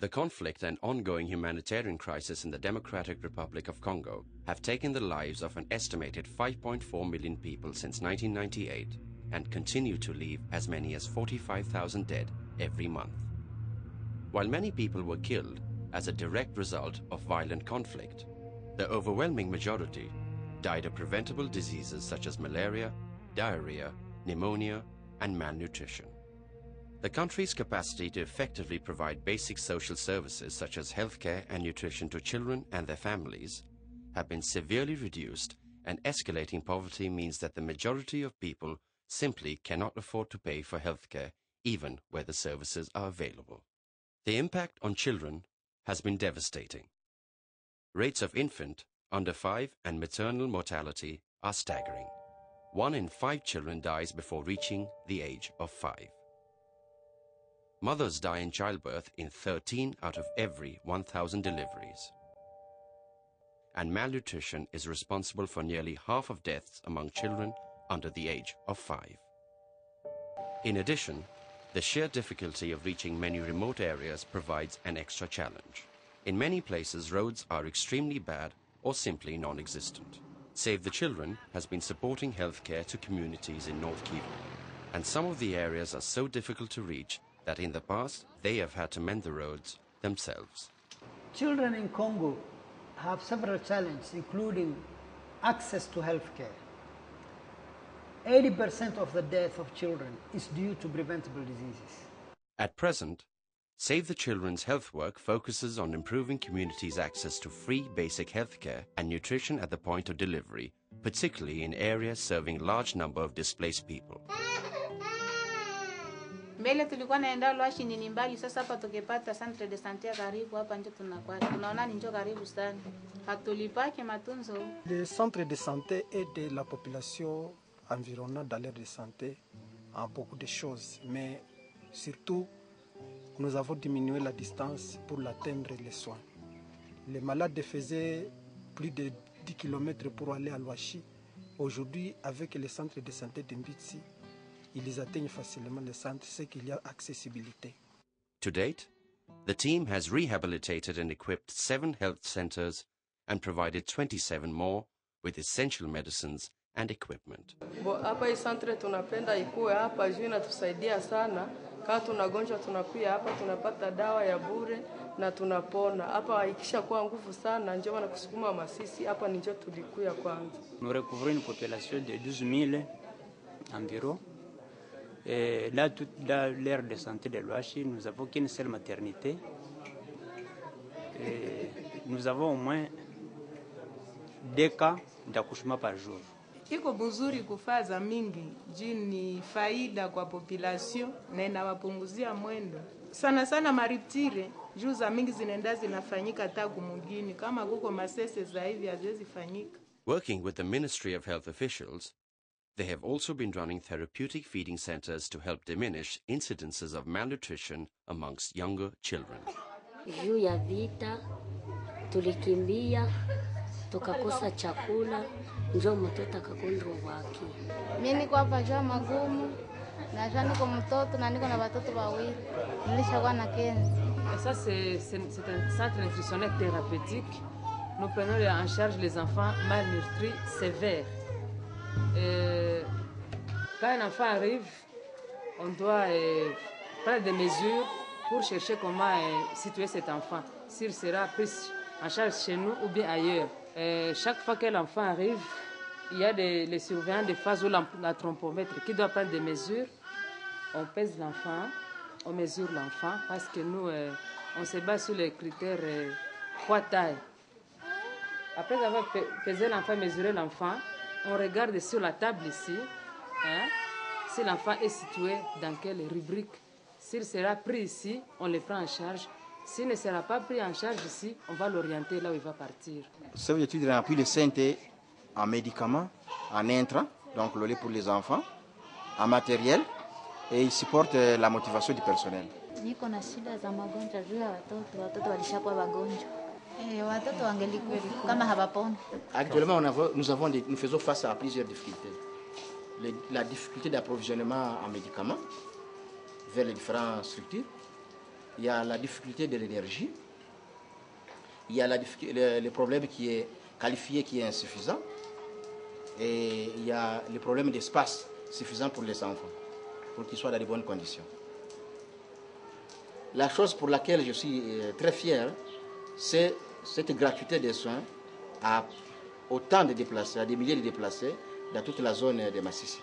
The conflict and ongoing humanitarian crisis in the Democratic Republic of Congo have taken the lives of an estimated 5.4 million people since 1998 and continue to leave as many as 45,000 dead every month. While many people were killed as a direct result of violent conflict, the overwhelming majority died of preventable diseases such as malaria, diarrhea, pneumonia, and malnutrition. The country's capacity to effectively provide basic social services such as healthcare and nutrition to children and their families have been severely reduced, and escalating poverty means that the majority of people simply cannot afford to pay for healthcare even where the services are available. The impact on children has been devastating. Rates of infant, under 5 and maternal mortality are staggering. 1 in 5 children dies before reaching the age of 5. Mothers die in childbirth in 13 out of every 1,000 deliveries. And malnutrition is responsible for nearly half of deaths among children under the age of 5. In addition, the sheer difficulty of reaching many remote areas provides an extra challenge. In many places, roads are extremely bad or simply non-existent. Save the Children has been supporting healthcare to communities in North Kivu, and some of the areas are so difficult to reach that in the past they have had to mend the roads themselves. Children in Congo have several challenges, including access to healthcare. 80% of the death of children is due to preventable diseases. At present, Save the Children's health work focuses on improving communities' access to free basic healthcare and nutrition at the point of delivery, particularly in areas serving large number of displaced people. Mbele tulikuwa naenda Lwashi ni mbali, sasa hapa tukipata centre de santé karibu hapa nje tunaona ni njoo karibu sana. Hatulipake matunzo. Le centre de santé aide la population environnante dans l'aire de santé en beaucoup de choses, mais surtout nous avons diminué la distance pour atteindre les soins. Les malades faisaient plus de 10 km pour aller à Lwashi. Aujourd'hui, avec le centre de santé de Mbitsi, ils atteignent facilement le centre, c'est qu'il y a accessibilité. To date, the team has rehabilitated and equipped 7 health centers and provided 27 more with essential medicines and equipment. Hapa hii centre tunapenda ikuwe hapa juu inatusaidia sana. Kama tunagonjwa tunakuja hapa tunapata dawa ya bure na tunapona. Hapa ikisha kuwa nguvu sana njoo wana kusukuma Masisi hapa njoo tulikuya kwanza. Nous recouvrons une population de 12 000 environ. Et là, toute l'aire de santé de Lwashi, nous avons qu'une seule maternité. Et nous avons au moins 2 cas d'accouchement par jour. Iko buzuri kufaza mingi, jini faida kwa population na inawapunguzia mwendo. Sana sana mariptire, juu za mingi zinaenda zinafanyika tagu mugini, kama kuko masese za hivi haziwezi fanyika. Working with the Ministry of Health officials, they have also been running therapeutic feeding centers to help diminish incidences of malnutrition amongst younger children. Juu ya vita, tulikimbia, tukakosa chakula, njoo mtoto akagonjwa waki. Mimi niko hapa jua magumu, na jua niko mtoto na niko na watoto wawili. Nilishakuwa na kenzi. Ça c'est un centre nutritionnel thérapeutique. Nous prenons en charge les enfants malnutris sévères. Quand un enfant arrive, on doit prendre des mesures pour chercher comment situer cet enfant. S'il sera pris en charge chez nous ou bien ailleurs. Chaque fois que l'enfant arrive, il y a les surveillants de phase ou la trompomètre qui doit prendre des mesures. On pèse l'enfant, on mesure l'enfant parce que nous, on se base sur les critères poids taille. Après avoir pesé l'enfant, mesuré l'enfant, on regarde sur la table ici si l'enfant est situé dans quelle rubrique. S'il sera pris ici, on le prend en charge. S'il ne sera pas pris en charge ici, on va l'orienter là où il va partir. Ça veut dire appuie le santé en médicaments, en intrants, donc le lait pour les enfants, en matériel, et il supporte la motivation du personnel. Niko na shida za magonjwa juu ya watoto walishakuwa wagonjwa. Watoto wangelikuwa kama hawaponi. Actuellement, nous faisons face à plusieurs difficultés. La difficulté d'approvisionnement en médicaments vers les différentes structures. il y a la difficulté de l'énergie, il y a le problème qui est qualifié, qui est insuffisant, et il y a le problème d'espace suffisant pour les enfants, pour qu'ils soient dans de bonnes conditions. La chose pour laquelle je suis très fier, c'est cette gratuité des soins à autant de déplacés, à des milliers de déplacés dans toute la zone de Massissi.